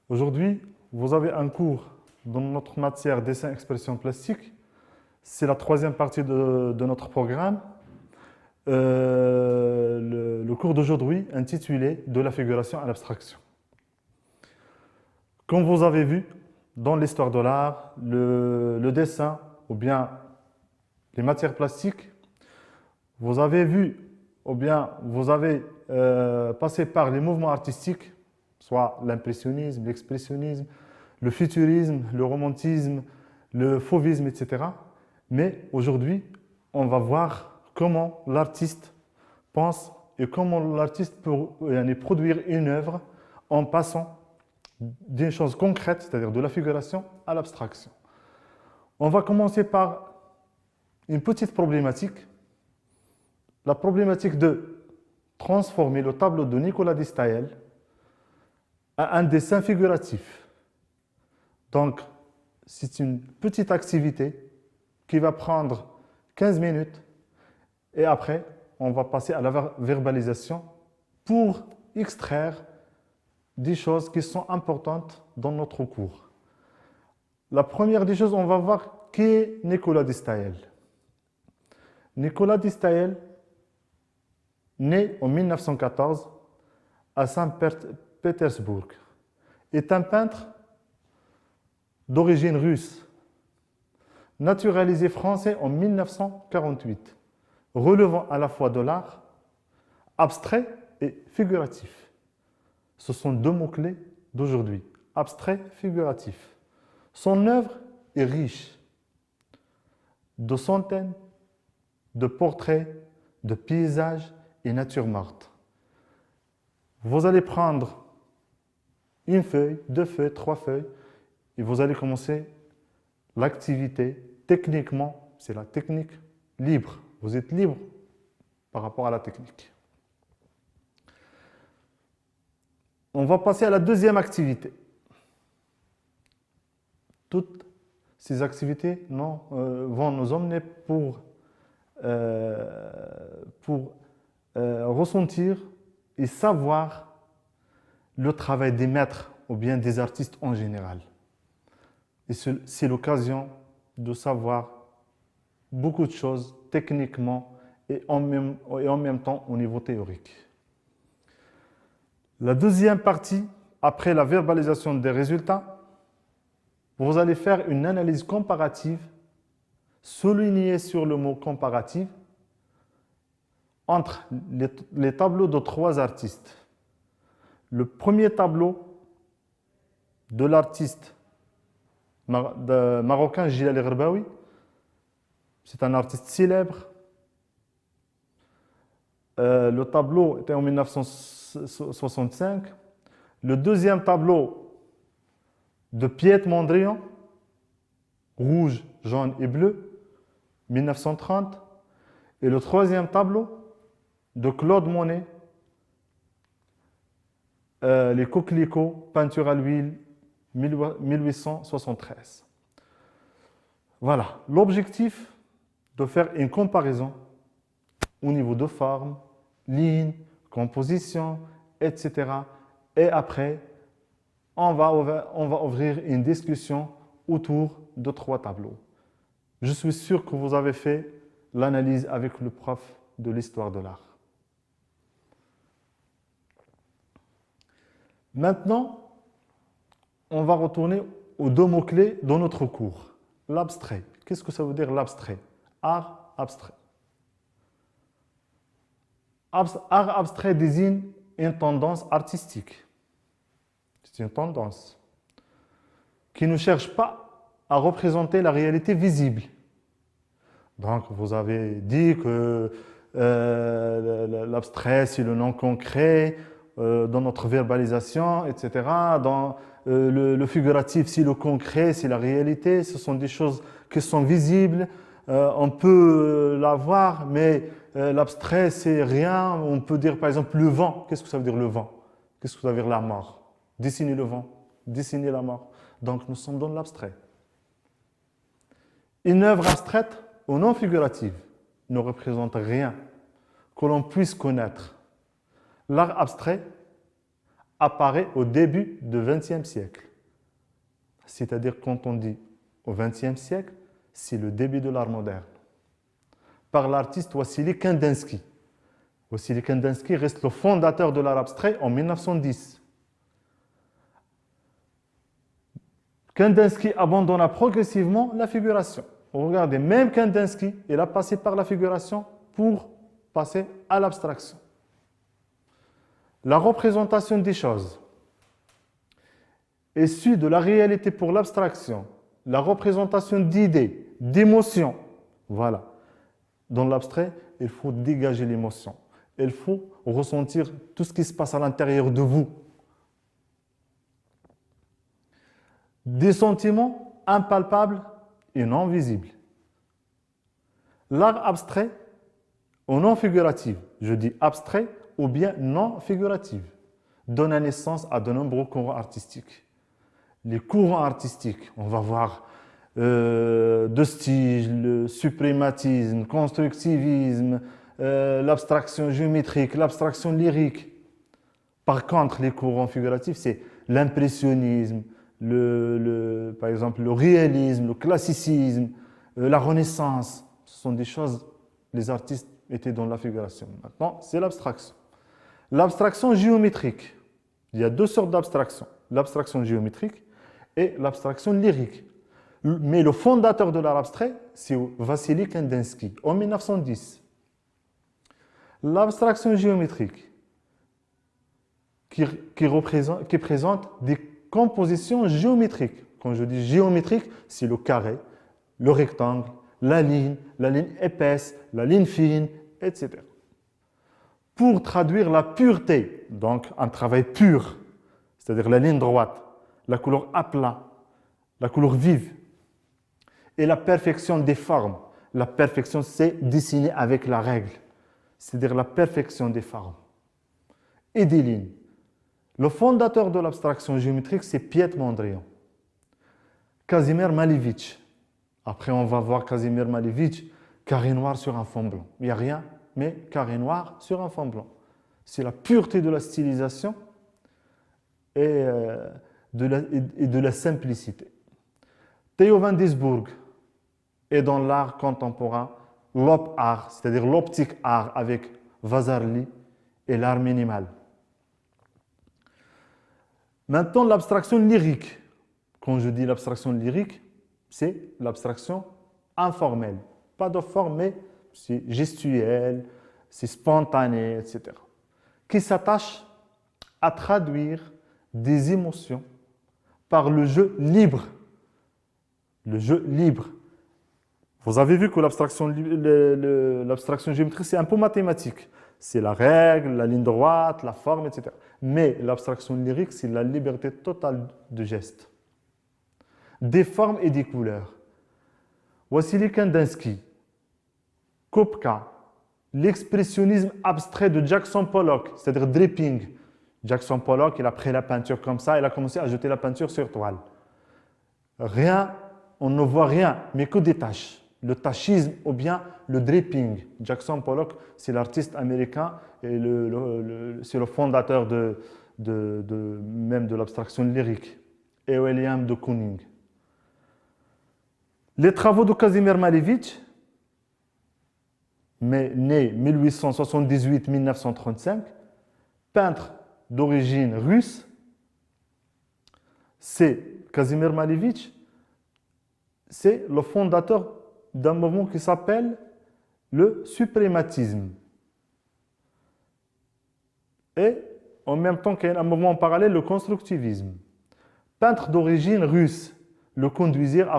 Aujourd'hui, vous avez un cours dans notre matière dessin expression plastique. C'est la troisième partie de notre programme. Le cours d'aujourd'hui intitulé De la figuration à l'abstraction. Comme vous avez vu dans l'histoire de l'art, le dessin ou bien les matières plastiques, vous avez vu ou bien vous avez passé par les mouvements artistiques, soit l'impressionnisme, l'expressionnisme, le futurisme, le romantisme, le fauvisme, etc. Mais aujourd'hui, on va voir comment l'artiste pense et comment l'artiste peut produire une œuvre en passant d'une chose concrète, c'est-à-dire de la figuration, à l'abstraction. On va commencer par une petite problématique, la problématique de transformer le tableau de Nicolas de Staël à un dessin figuratif. Donc, c'est une petite activité qui va prendre 15 minutes et après, on va passer à la verbalisation pour extraire des choses qui sont importantes dans notre cours. La première des choses, on va voir qui est Nicolas de Staël. Nicolas de Staël, né en 1914 à Saint-Pétersbourg, est un peintre d'origine russe, naturalisé français en 1948, relevant à la fois de l'art abstrait et figuratif. Ce sont deux mots-clés d'aujourd'hui, abstrait, figuratif. Son œuvre est riche de centaines de portraits, de paysages et natures mortes. Vous allez prendre une feuille, deux feuilles, trois feuilles, et vous allez commencer l'activité. Techniquement, c'est la technique libre. Vous êtes libre par rapport à la technique. On va passer à la deuxième activité. Toutes ces activités vont nous emmener pour ressentir et savoir le travail des maîtres ou bien des artistes en général. Et c'est l'occasion de savoir beaucoup de choses techniquement et en même temps au niveau théorique. La deuxième partie, après la verbalisation des résultats, vous allez faire une analyse comparative, souligner sur le mot comparatif, entre les tableaux de trois artistes. Le premier tableau de l'artiste marocain Jilal Gherbaoui, c'est un artiste célèbre. Le tableau était en 1965. Le deuxième tableau de Piet Mondrian, rouge, jaune et bleu, 1930. Et le troisième tableau de Claude Monet, les coquelicots, peinture à l'huile, 1873. Voilà, l'objectif de faire une comparaison au niveau de forme, ligne, composition, etc. Et après, on va ouvrir une discussion autour de trois tableaux. Je suis sûr que vous avez fait l'analyse avec le prof de l'histoire de l'art. Maintenant, on va retourner aux deux mots-clés de notre cours. L'abstrait. Qu'est-ce que ça veut dire l'abstrait? Art abstrait. Art abstrait désigne une tendance artistique. C'est une tendance qui ne cherche pas à représenter la réalité visible. Donc, vous avez dit que l'abstrait, c'est le non concret, dans notre verbalisation, etc. Dans le figuratif, c'est le concret, c'est la réalité. Ce sont des choses qui sont visibles. On peut la voir, mais l'abstrait, c'est rien. On peut dire, par exemple, le vent. Qu'est-ce que ça veut dire le vent? Qu'est-ce que ça veut dire la mort? Dessiner le vent, dessiner la mort. Donc, nous sommes dans l'abstrait. Une œuvre abstraite ou non figurative ne représente rien que l'on puisse connaître. L'art abstrait apparaît au début du XXe siècle. C'est-à-dire quand on dit au XXe siècle, c'est le début de l'art moderne. Par l'artiste Wassily Kandinsky. Wassily Kandinsky reste le fondateur de l'art abstrait en 1910. Kandinsky abandonna progressivement la figuration. Regardez, même Kandinsky, il a passé par la figuration pour passer à l'abstraction. La représentation des choses, issue de la réalité pour l'abstraction, la représentation d'idées, d'émotions, voilà. Dans l'abstrait, il faut dégager l'émotion. Il faut ressentir tout ce qui se passe à l'intérieur de vous. Des sentiments impalpables et non visibles. L'art abstrait ou non figuratif, je dis abstrait ou bien non figuratif, donne naissance à de nombreux courants artistiques. Les courants artistiques, on va voir de style, le suprématisme, constructivisme, l'abstraction géométrique, l'abstraction lyrique. Par contre, les courants figuratifs, c'est l'impressionnisme, par exemple le réalisme, le classicisme, la Renaissance. Ce sont des choses, les artistes étaient dans la figuration. Maintenant, c'est l'abstraction. L'abstraction géométrique. Il y a deux sortes d'abstraction. L'abstraction géométrique et l'abstraction lyrique. Mais le fondateur de l'art abstrait, c'est Wassily Kandinsky, en 1910. L'abstraction géométrique, qui présente des compositions géométriques. Quand je dis géométrique, c'est le carré, le rectangle, la ligne épaisse, la ligne fine, etc. Pour traduire la pureté, donc un travail pur, c'est-à-dire la ligne droite, la couleur à plat, la couleur vive, et la perfection des formes. La perfection, c'est dessiner avec la règle, c'est-à-dire la perfection des formes et des lignes. Le fondateur de l'abstraction géométrique, c'est Piet Mondrian. Kazimierz Malevich. Après, on va voir Kazimierz Malevich, carré noir sur un fond blanc. Il n'y a rien, mais carré noir sur un fond blanc. C'est la pureté de la stylisation et de la simplicité. Theo van Doesburg est dans l'art contemporain l'op art, c'est-à-dire l'optique art avec Vasarely et l'art minimal. Maintenant, l'abstraction lyrique. Quand je dis l'abstraction lyrique, c'est l'abstraction informelle. Pas de forme, mais c'est gestuel, c'est spontané, etc. Qui s'attache à traduire des émotions par le jeu libre. Le jeu libre. Vous avez vu que l'abstraction géométrique, c'est un peu mathématique. C'est la règle, la ligne droite, la forme, etc. Mais l'abstraction lyrique, c'est la liberté totale de geste, des formes et des couleurs. Wassily Kandinsky, Kopka, l'expressionnisme abstrait de Jackson Pollock, c'est-à-dire dripping. Jackson Pollock, il a pris la peinture comme ça, il a commencé à jeter la peinture sur toile. Rien, on ne voit rien, mais que des taches. Le tachisme ou bien le dripping. Jackson Pollock, c'est l'artiste américain et c'est le fondateur même de l'abstraction lyrique. Et William de Kooning. Les travaux de Kazimierz Malevich, né 1878-1935, peintre d'origine russe, Kazimierz Malevich, c'est le fondateur d'un mouvement qui s'appelle le suprématisme. Et en même temps qu'il y a un mouvement parallèle, le constructivisme. Peintre d'origine russe, le conduisirent à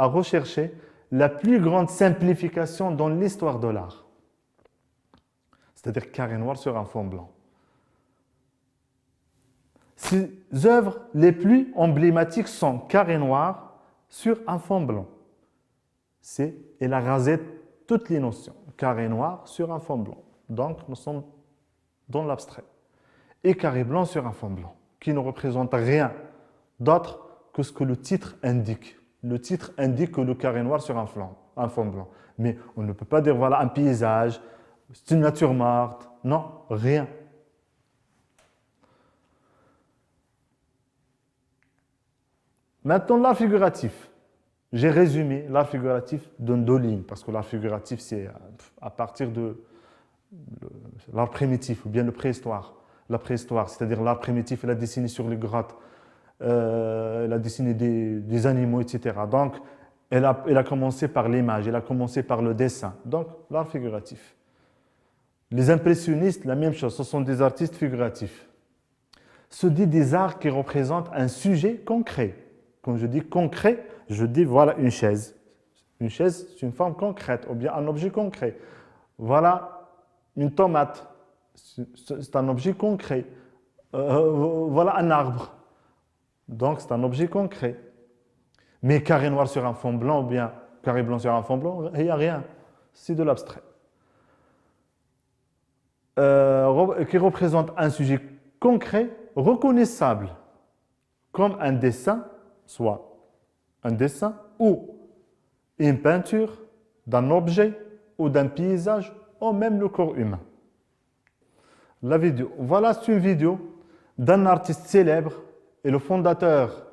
rechercher la plus grande simplification dans l'histoire de l'art. C'est-à-dire carré noir sur un fond blanc. Ses œuvres les plus emblématiques sont carré noir sur un fond blanc. Elle a rasé toutes les notions. Carré noir sur un fond blanc. Donc, nous sommes dans l'abstrait. Et carré blanc sur un fond blanc, qui ne représente rien d'autre que ce que le titre indique. Le titre indique que le carré noir sur un fond blanc. Mais on ne peut pas dire, voilà, un paysage, c'est une nature morte. Non, rien. Maintenant, l'art figuratif. J'ai résumé l'art figuratif dans deux lignes, parce que l'art figuratif, c'est à partir de l'art primitif, ou bien le préhistoire. La préhistoire, c'est-à-dire l'art primitif, il a dessiné sur les grottes, il a dessiné des animaux, etc. Donc, elle a commencé par l'image, elle a commencé par le dessin. Donc, l'art figuratif. Les impressionnistes, la même chose, ce sont des artistes figuratifs. Se dit des arts qui représentent un sujet concret. Quand je dis concret, je dis voilà une chaise. Une chaise, c'est une forme concrète, ou bien un objet concret. Voilà une tomate, c'est un objet concret. Voilà un arbre, donc c'est un objet concret. Mais carré noir sur un fond blanc, ou bien carré blanc sur un fond blanc, il n'y a rien. C'est de l'abstrait. Qui représente un sujet concret, reconnaissable, comme un dessin, soit un dessin ou une peinture d'un objet ou d'un paysage, ou même le corps humain. La vidéo. Voilà, c'est une vidéo d'un artiste célèbre et le fondateur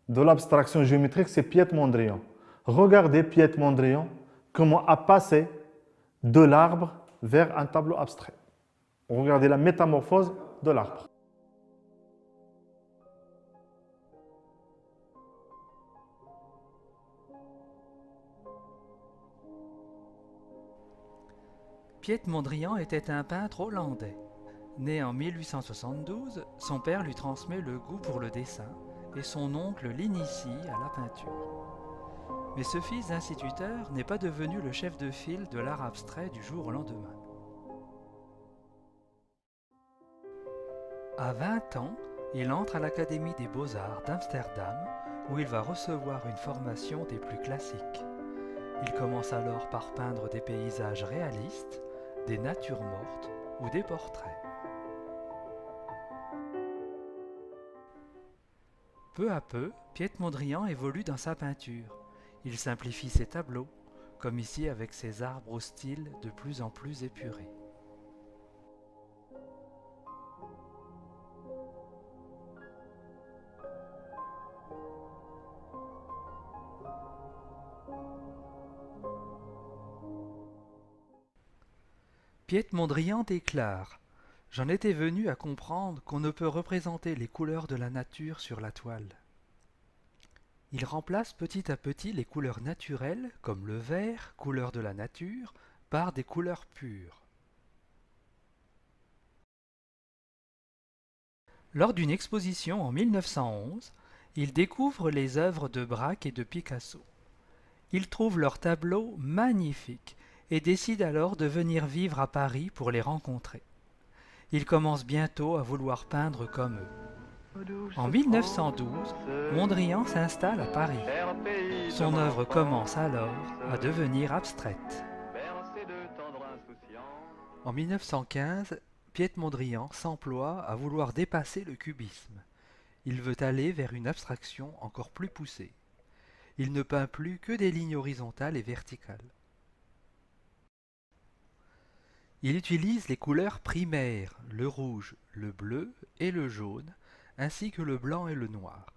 de l'abstraction géométrique, c'est Piet Mondrian. Regardez Piet Mondrian, comment a passé de l'arbre vers un tableau abstrait. Regardez la métamorphose de l'arbre. Piet Mondrian était un peintre hollandais. Né en 1872, son père lui transmet le goût pour le dessin et son oncle l'initie à la peinture. Mais ce fils d'instituteur n'est pas devenu le chef de file de l'art abstrait du jour au lendemain. À 20 ans, il entre à l'Académie des Beaux-Arts d'Amsterdam où il va recevoir une formation des plus classiques. Il commence alors par peindre des paysages réalistes, des natures mortes ou des portraits. Peu à peu, Piet Mondrian évolue dans sa peinture. Il simplifie ses tableaux, comme ici avec ses arbres au style de plus en plus épuré. Piet Mondrian déclare : « J'en étais venu à comprendre qu'on ne peut représenter les couleurs de la nature sur la toile. » Il remplace petit à petit les couleurs naturelles, comme le vert, couleur de la nature, par des couleurs pures. Lors d'une exposition en 1911, il découvre les œuvres de Braque et de Picasso. Il trouve leurs tableaux magnifiques et décide alors de venir vivre à Paris pour les rencontrer. Il commence bientôt à vouloir peindre comme eux. En 1912, Mondrian s'installe à Paris. Son œuvre commence alors à devenir abstraite. En 1915, Piet Mondrian s'emploie à vouloir dépasser le cubisme. Il veut aller vers une abstraction encore plus poussée. Il ne peint plus que des lignes horizontales et verticales. Il utilise les couleurs primaires, le rouge, le bleu et le jaune, ainsi que le blanc et le noir.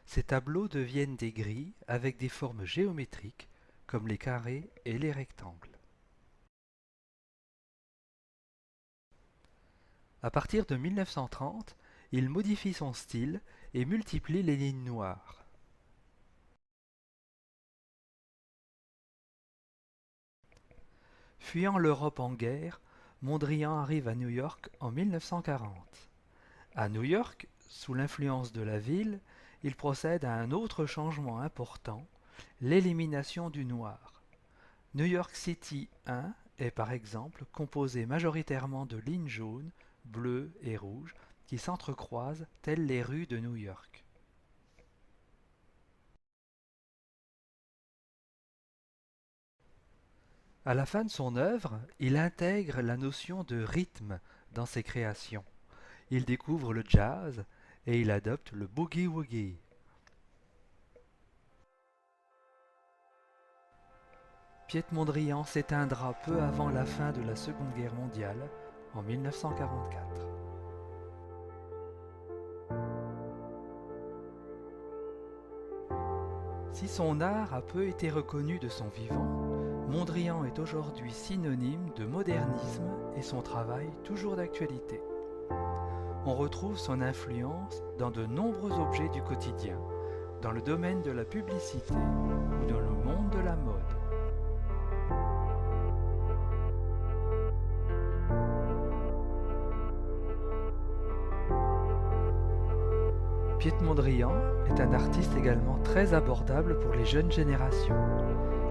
Ces tableaux deviennent des grilles avec des formes géométriques, comme les carrés et les rectangles. À partir de 1930, il modifie son style et multiplie les lignes noires. Fuyant l'Europe en guerre, Mondrian arrive à New York en 1940. À New York, sous l'influence de la ville, il procède à un autre changement important, l'élimination du noir. New York City 1 est par exemple composé majoritairement de lignes jaunes, bleues et rouges qui s'entrecroisent telles les rues de New York. À la fin de son œuvre, il intègre la notion de rythme dans ses créations. Il découvre le jazz et il adopte le boogie-woogie. Piet Mondrian s'éteindra peu avant la fin de la Seconde Guerre mondiale, en 1944. Si son art a peu été reconnu de son vivant, Mondrian est aujourd'hui synonyme de modernisme et son travail toujours d'actualité. On retrouve son influence dans de nombreux objets du quotidien, dans le domaine de la publicité ou dans le monde de la mode. Piet Mondrian est un artiste également très abordable pour les jeunes générations.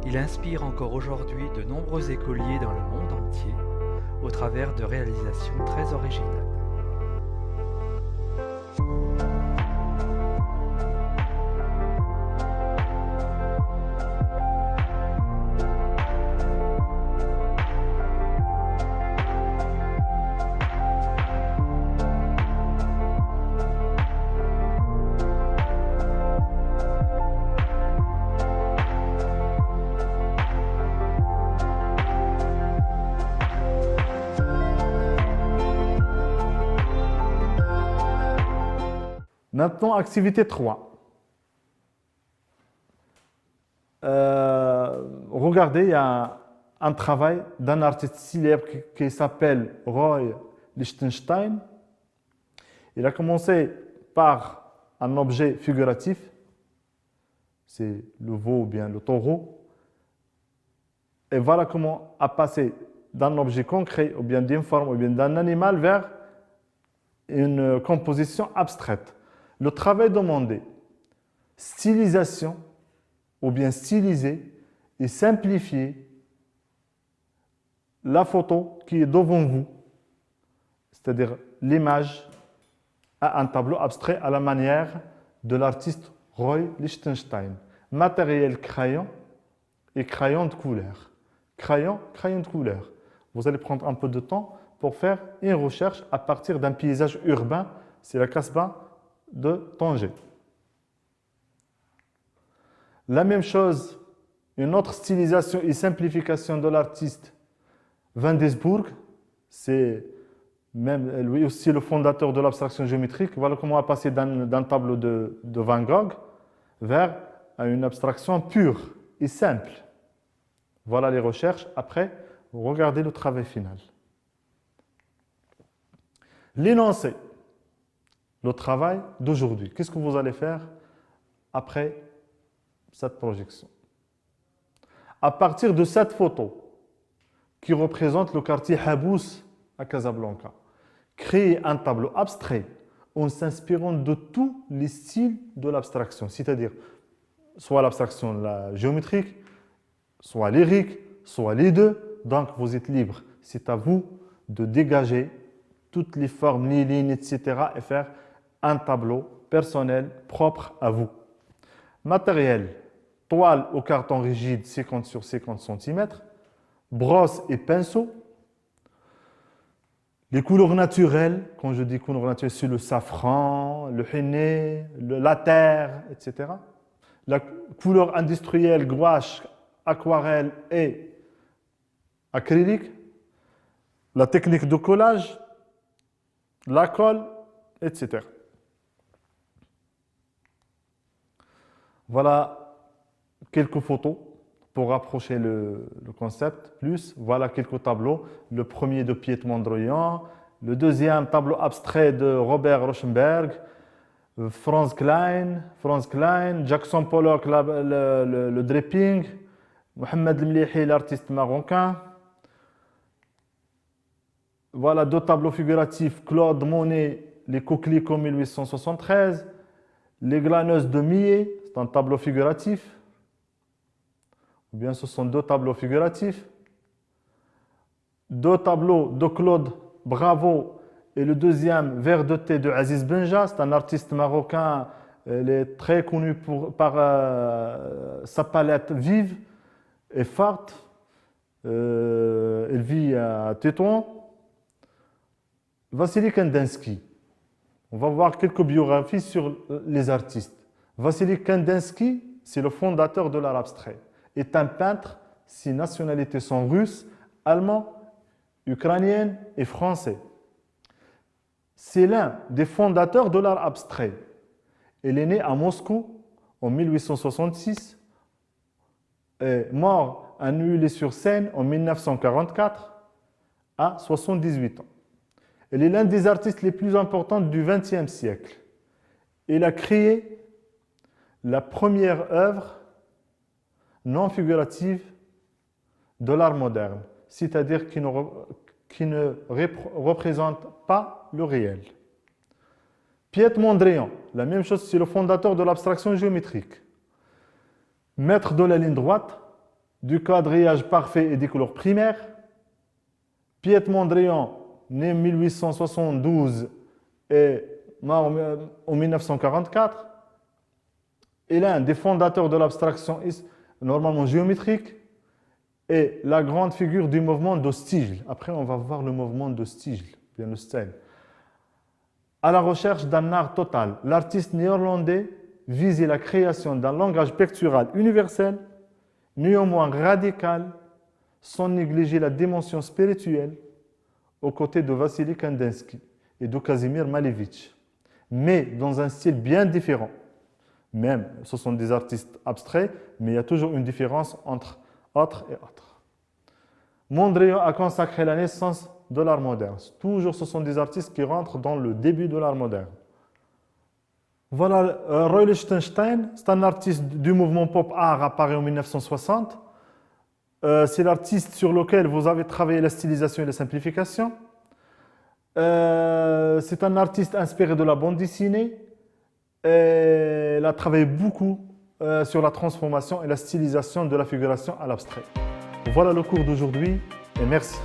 Il inspire encore aujourd'hui de nombreux écoliers dans le monde entier au travers de réalisations très originales. Maintenant, activité 3. Regardez, il y a un travail d'un artiste célèbre qui s'appelle Roy Lichtenstein. Il a commencé par un objet figuratif, c'est le veau ou bien le taureau. Et voilà comment a passé d'un objet concret ou bien d'une forme ou bien d'un animal vers une composition abstraite. Le travail demandé, stylisation ou bien styliser et simplifier la photo qui est devant vous, c'est-à-dire l'image à un tableau abstrait à la manière de l'artiste Roy Lichtenstein. Matériel crayon et crayon de couleur. Crayon de couleur. Vous allez prendre un peu de temps pour faire une recherche à partir d'un paysage urbain, c'est la Casbah de Tanger. La même chose, une autre stylisation et simplification de l'artiste Van Desburg, c'est même lui aussi le fondateur de l'abstraction géométrique. Voilà comment on a passé d'un tableau de Van Gogh vers une abstraction pure et simple. Voilà les recherches. Après, regardez le travail final. L'énoncé. Le travail d'aujourd'hui. Qu'est-ce que vous allez faire après cette projection? À partir de cette photo qui représente le quartier Habous à Casablanca, créer un tableau abstrait en s'inspirant de tous les styles de l'abstraction, c'est-à-dire soit l'abstraction géométrique, soit lyrique, soit les deux. Donc vous êtes libre. C'est à vous de dégager toutes les formes, les lignes, etc. et faire un tableau personnel propre à vous. Matériel, toile au carton rigide 50 sur 50 cm, brosse et pinceau. Les couleurs naturelles, quand je dis couleurs naturelles, c'est le safran, le henné, la terre, etc. La couleur industrielle, gouache, aquarelle et acrylique. La technique de collage, la colle, etc. Voilà quelques photos pour rapprocher le concept. Plus, voilà quelques tableaux. Le premier de Piet Mondrian, le deuxième tableau abstrait de Robert Rauschenberg, Franz Klein, Jackson Pollock, le draping, Mohamed El-Mlihi, l'artiste marocain. Voilà deux tableaux figuratifs, Claude Monet, les coquelicots 1873, les glaneuses de Millet, c'est un tableau figuratif. Ou bien ce sont deux tableaux figuratifs. Deux tableaux de Claude Bravo et le deuxième, Verre de thé de Aziz Benja, c'est un artiste marocain, il est très connu par sa palette vive et forte. Il vit à Tétouan. Vassili Kandinsky. On va voir quelques biographies sur les artistes. Vassili Kandinsky, c'est le fondateur de l'art abstrait. Est un peintre, ses nationalités sont russes, allemand, ukrainienne et français. C'est l'un des fondateurs de l'art abstrait. Il est né à Moscou en 1866 et mort à Neuilly-sur-Seine en 1944 à 78 ans. Il est l'un des artistes les plus importants du XXe siècle. Il a créé la première œuvre non figurative de l'art moderne, c'est-à-dire qui ne représente pas le réel. Piet Mondrian, la même chose, c'est le fondateur de l'abstraction géométrique. Maître de la ligne droite, du quadrillage parfait et des couleurs primaires. Piet Mondrian, né en 1872 et mort en 1944, est l'un des fondateurs de l'abstraction normalement géométrique et la grande figure du mouvement de Stigl. Après, on va voir le mouvement de Stigl, bien le style. À la recherche d'un art total, l'artiste néerlandais visait la création d'un langage pictural universel, néanmoins radical, sans négliger la dimension spirituelle, aux côtés de Vassili Kandinsky et de Kazimir Malevich, mais dans un style bien différent. Même, ce sont des artistes abstraits, mais il y a toujours une différence entre autre et autre. Mondrian a consacré la naissance de l'art moderne. Toujours, ce sont des artistes qui rentrent dans le début de l'art moderne. Voilà, Roy Lichtenstein, c'est un artiste du mouvement pop art apparu en 1960. C'est l'artiste sur lequel vous avez travaillé la stylisation et la simplification. C'est un artiste inspiré de la bande dessinée. Il a travaillé beaucoup sur la transformation et la stylisation de la figuration à l'abstrait. Voilà le cours d'aujourd'hui et merci.